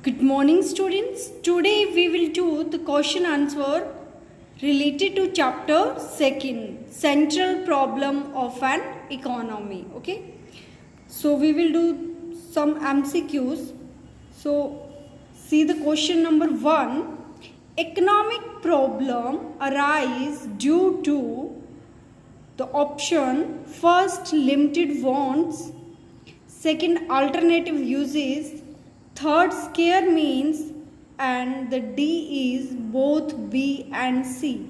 Good morning, students. Today we will do the question answer related to chapter 2, Central Problem of an Economy. Okay. So we will do some MCQs. So see the question number 1. Economic problem arise due to the option first limited wants, second alternative uses, third scare means, and the D is both B and C.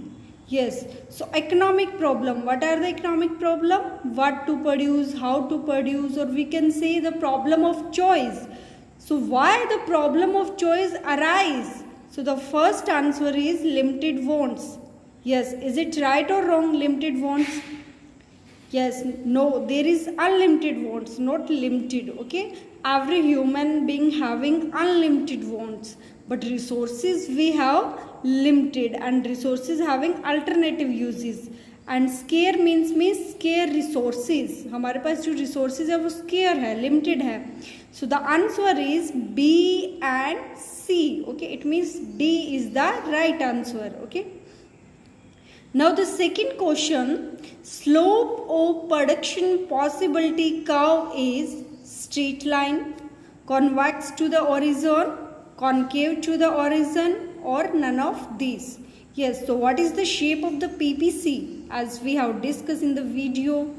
Yes, so economic problem. What are the economic problem? What to produce, how to produce, or we can say the problem of choice. So why the problem of choice arise? So the first answer is limited wants. Yes, is it right or wrong? Limited wants. Yes, no, there is unlimited wants, not limited. Okay, every human being having unlimited wants, but resources we have limited, and resources having alternative uses. And scarce means scarce resources. हमारे पास जो resources है वो scarce है, limited है. So the answer is B and C. Okay, it means D is the right answer. Okay. Now the second question, slope of production possibility curve is straight line, convex to the horizon, concave to the horizon, or none of these. Yes, so what is the shape of the PPC as we have discussed in the video?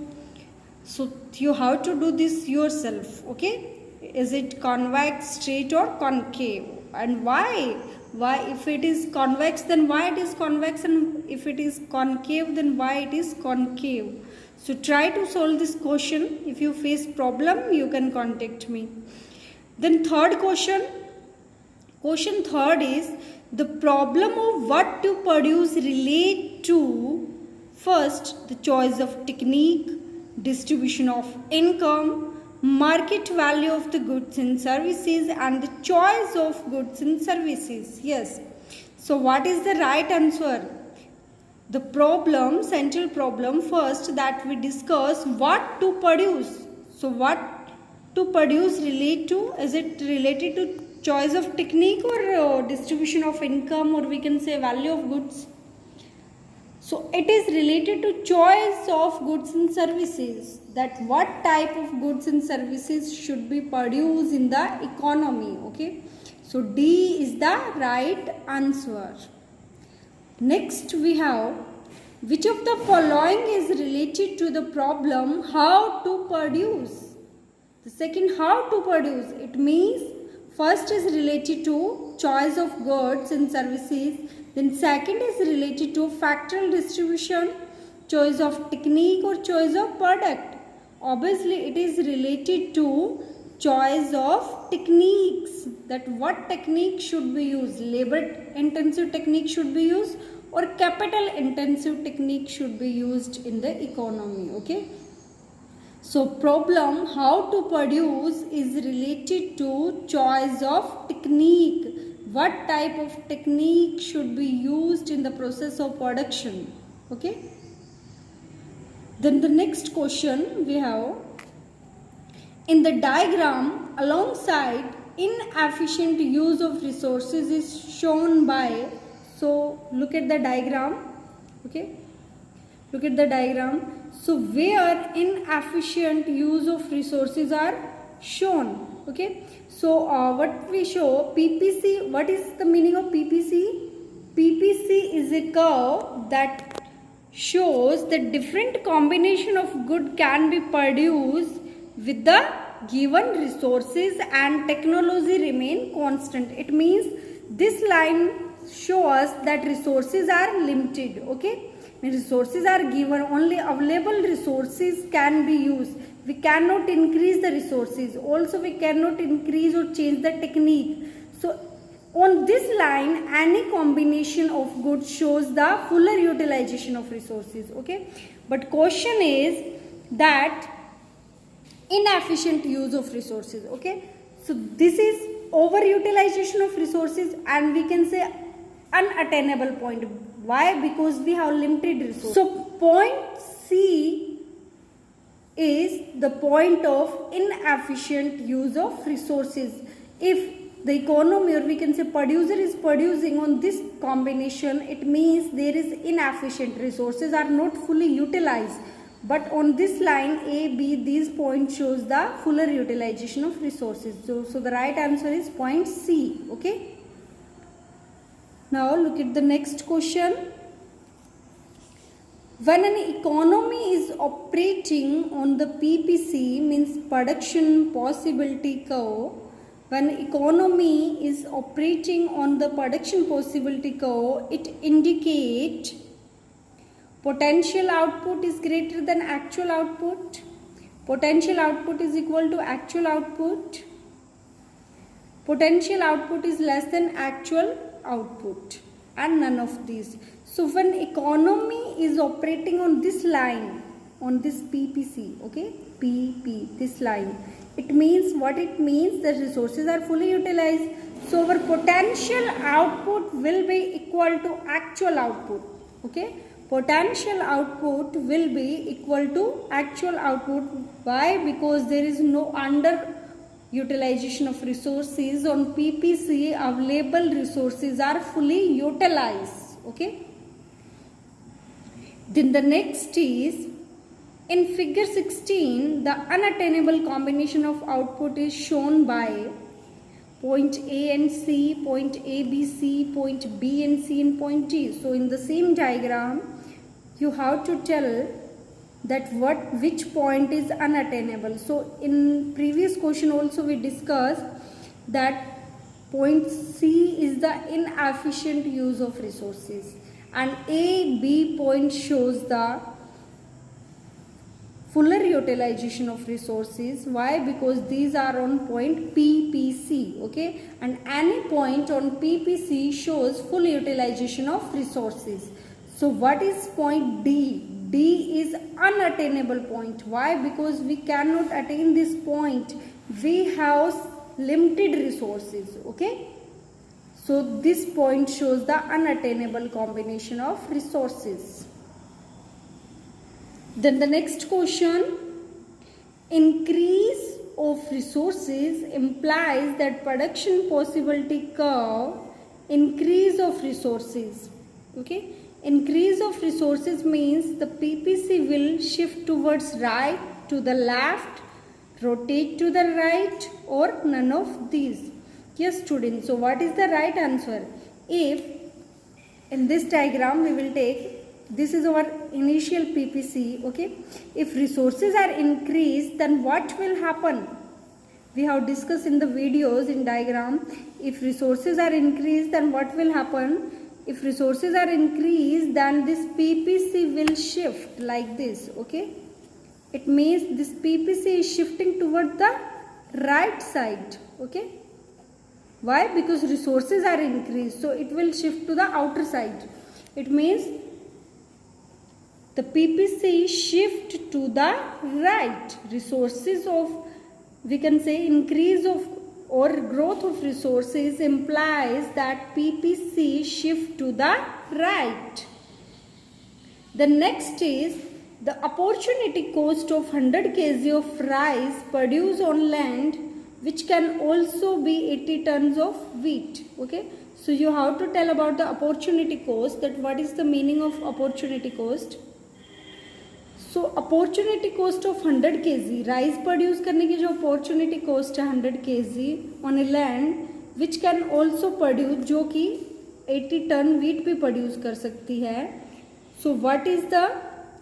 So you have to do this yourself, okay? Is it convex, straight, or concave? And why? Why, if it is convex, then why it is convex, and if it is concave, then why it is concave? So try to solve this question. If you face problem, you can contact me. Then third question third is the problem of what to produce relate to first the choice of technique, distribution of income, market value of the goods and services, and the choice of goods and services. Yes, so what is the right answer? The problem, central problem first that we discuss, what to produce. So what to produce relate to? Is it related to choice of technique or distribution of income, or we can say value of goods? So it is related to choice of goods and services, that what type of goods and services should be produced in the economy. Okay, so D is the right answer. Next we have, which of the following is related to the problem how to produce? The second, how to produce, it means first is related to choice of goods and services, then second is related to factorial distribution, choice of technique, or choice of product. Obviously it is related to choice of techniques, that what technique should be used, labor intensive technique should be used or capital intensive technique should be used in the economy. Okay, so problem how to produce is related to choice of technique, what type of technique should be used in the process of production. Okay, then the next question we have, in the diagram alongside inefficient use of resources is shown by, so look at the diagram. Okay, look at the diagram. So where inefficient use of resources are shown. Okay, so what we show, PPC, what is the meaning of PPC? PPC is a curve that shows the different combination of good can be produced with the given resources and technology remain constant. It means this line shows that resources are limited. Okay, resources are given, only available resources can be used. We cannot increase the resources, also we cannot increase or change the technique. So on this line, any combination of goods shows the fuller utilization of resources. Okay, but question is that inefficient use of resources. Okay, so this is overutilization of resources, and we can say unattainable point. Why? Because we have limited resources. So point C is the point of inefficient use of resources. If the economy, or we can say producer, is producing on this combination, it means there is inefficient, resources are not fully utilized. But on this line A, B, these points shows the fuller utilization of resources. So the right answer is point C. Okay. Now look at the next question. When an economy is operating on the PPC, means production possibility curve, when economy is operating on the production possibility curve, it indicates potential output is greater than actual output, potential output is equal to actual output, potential output is less than actual output, and none of these. So when economy is operating on this line, on this PPC, okay, PP, this line, it means what it means, the resources are fully utilized. So our potential output will be equal to actual output. Okay, potential output will be equal to actual output. Why? Because there is no underutilization of resources on PPC. Available resources are fully utilized. Okay. Then the next is, in figure 16, the unattainable combination of output is shown by point A and C, point A, B, C, point B and C, and point D. So in the same diagram, you have to tell that which point is unattainable. So in previous question also we discussed that point C is the inefficient use of resources, and A, B point shows the fuller utilization of resources. Why? Because these are on point PPC. Okay, and any point on PPC shows full utilization of resources. So what is point D? D is unattainable point. Why? Because we cannot attain this point. We have limited resources. Okay, so this point shows the unattainable combination of resources. Then the next question, increase of resources implies that production possibility curve, increase of resources. Okay, increase of resources means the PPC will shift towards right, to the left, rotate to the right, or none of these. Yes students, so what is the right answer? If in this diagram we will take, this is our initial PPC. Okay, if resources are increased, then what will happen? We have discussed in the videos in diagram. If resources are increased, then what will happen? If resources are increased, then this PPC will shift like this. Okay, it means this PPC is shifting toward the right side. Okay, why? Because resources are increased, so it will shift to the outer side. It means the PPC shift to the right. Resources of, we can say, increase of or growth of resources implies that PPC shift to the right. The next is the opportunity cost of 100 kg of rice produced on land, which can also be 80 tons of wheat. Okay, so you have to tell about the opportunity cost, that what is the meaning of opportunity cost. So opportunity cost of 100 kg rice produce करने की जो opportunity coast है 100 kg on a land which can also produce, जो कि 80 ton wheat भी produce कर सकती है. So what is the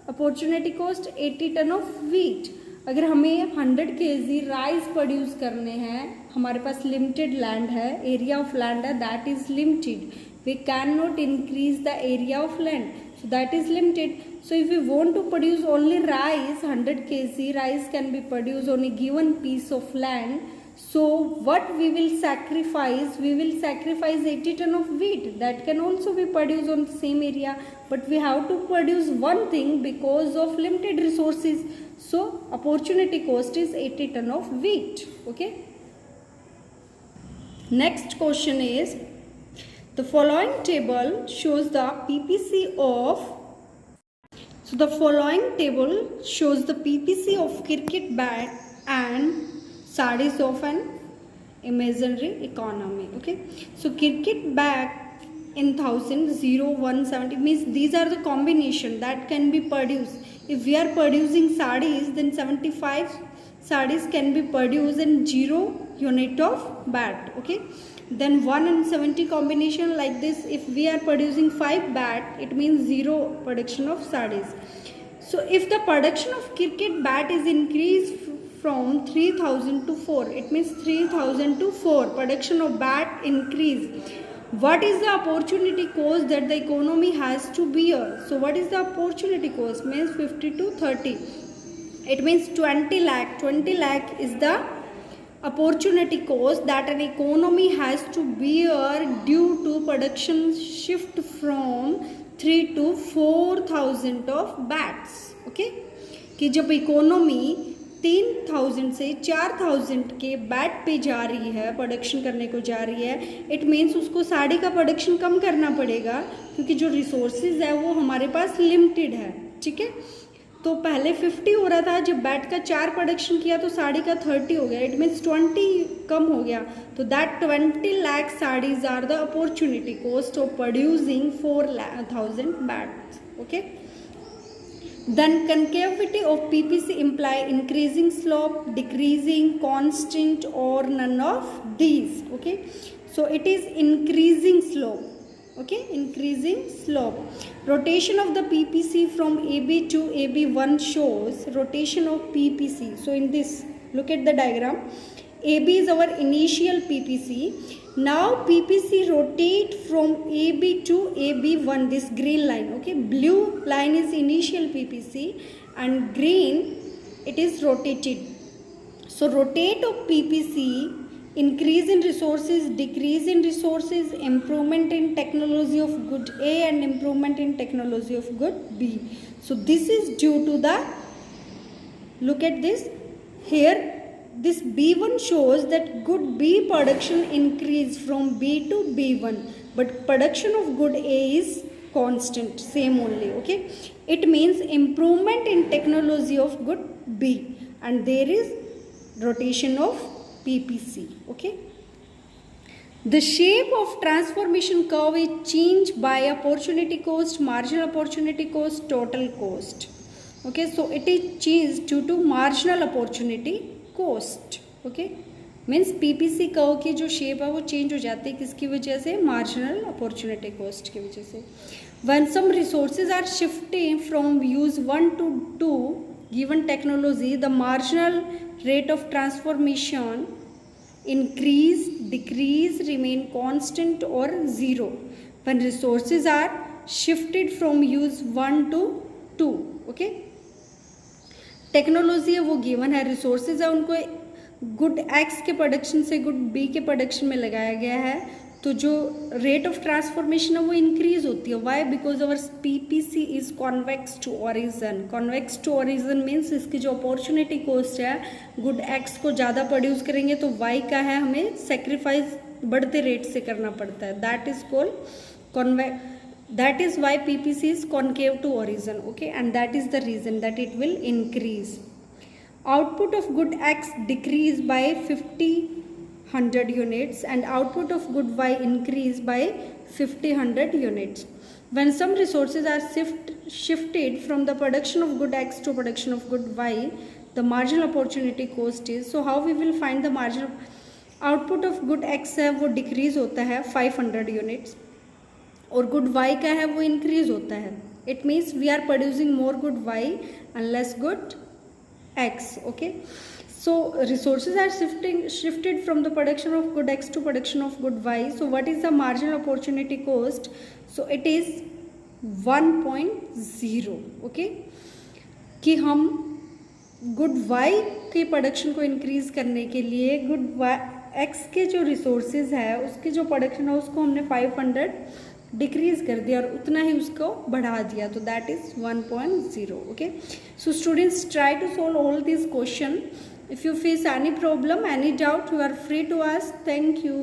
opportunity cost? 80 ton of wheat. अगर हमें 100 kg राइस प्रोड्यूस करने हैं, हमारे पास लिमिटेड लैंड है, एरिया ऑफ लैंड है, that is limited. We cannot increase the area of land, so that is limited. So if we want to produce only rice, 100 kg rice can be produced on a given piece of land. So what we will sacrifice? We will sacrifice 80 ton of wheat that can also be produced on the same area, but we have to produce one thing because of limited resources. So opportunity cost is 80 ton of wheat. Okay. Next question is, the following table shows the PPC of, so the following table shows the PPC of cricket bat and sarees of an imaginary economy. Okay, so cricket bat in 1000, 0, 170 means these are the combination that can be produced. If we are producing sarees, then 75 sarees can be produced in 0 unit of bat. Okay, then 1 and 70 combination like this, if we are producing 5 bat, it means 0 production of sarees. So if the production of cricket bat is increased from 3000 to 4, it means 3000 to 4 production of bat increase. What is the opportunity cost that the economy has to bear? So what is the opportunity cost? Means 50 to 30. It means 20 lakh. 20 lakh is the opportunity cost that an economy has to bear due to production shift from 3 to 4000 of bats. Okay, कि जब economy 3000 से 4000 के bat पे जा रही है, production करने को जा रही है, इट मीन्स उसको साड़ी का प्रोडक्शन कम करना पड़ेगा क्योंकि जो रिसोर्सेज है वो हमारे पास लिमिटेड है. ठीक है, तो पहले 50 हो रहा था, जब बैट का 4 प्रोडक्शन किया तो साड़ी का 30 हो गया. इट मीन्स 20 कम हो गया. तो that 20 lakh saris are the opportunity cost of producing 4000 bats. Okay, then concavity of PPC imply increasing slope, decreasing, constant or none of these. Okay, so it is increasing slope. Okay, increasing slope. Rotation of the PPC from AB to AB1 shows rotation of PPC. So in this, look at the diagram. AB is our initial PPC. Now PPC rotate from AB to AB1, this green line. Okay, blue line is initial PPC and green it is rotated. So rotate of PPC, increase in resources, decrease in resources, improvement in technology of good A and improvement in technology of good B. So this is due to the, look at this here. This B1 shows that good B production increase from B to B1, but production of good A is constant, same only. Okay, it means improvement in technology of good B and there is rotation of PPC. Okay, the shape of transformation curve is changed by opportunity cost, marginal opportunity cost, total cost. Okay, so it is changed due to marginal opportunity cost. Okay, means PPC curve की जो shape है वो change हो जाती है, किसकी वजह से? मार्जिनल अपॉर्चुनिटी कॉस्ट की वजह से. When some resources are shifting from use 1 to 2 given technology, the marginal rate of transformation increase, decrease, remain constant or 0 when resources are shifted from use 1 to 2. Okay, technology है वो given है, resources है उनको good x के production से good B के production में लगाया गया है, तो जो रेट ऑफ ट्रांसफॉर्मेशन है वो इंक्रीज होती है. Why? Because our PPC is convex to origin. Convex to origin means इसकी जो अपॉर्चुनिटी कॉस्ट है, गुड एक्स को ज़्यादा प्रोड्यूस करेंगे तो वाई का है हमें सेक्रीफाइस बढ़ते रेट से करना पड़ता है. That is called convex. That is why PPC is concave to origin. Okay, and that is the reason that it will increase. Output of good X decrease by 50-100 units and output of good Y increase by 50-100 units. When some resources are shifted from the production of good X to production of good Y, the marginal opportunity cost is. So how we will find the marginal output of good X है वो decrease होता है 500 units. और good Y का है वो increase होता है. It means we are producing more good y and less good x. Okay, so resources are shifted from the production of good x to production of good y. So what is the marginal opportunity cost? So it is 1.0. Okay, कि हम good y के production को increase करने के लिए good Y x के जो resources है उसके जो प्रोडक्शन है उसको हमने 500 डिक्रीज कर दिया और उतना ही उसको बढ़ा दिया, तो that is 1.0. Okay, so students try to solve all this question. If you face any problem, any doubt, you are free to ask. Thank you.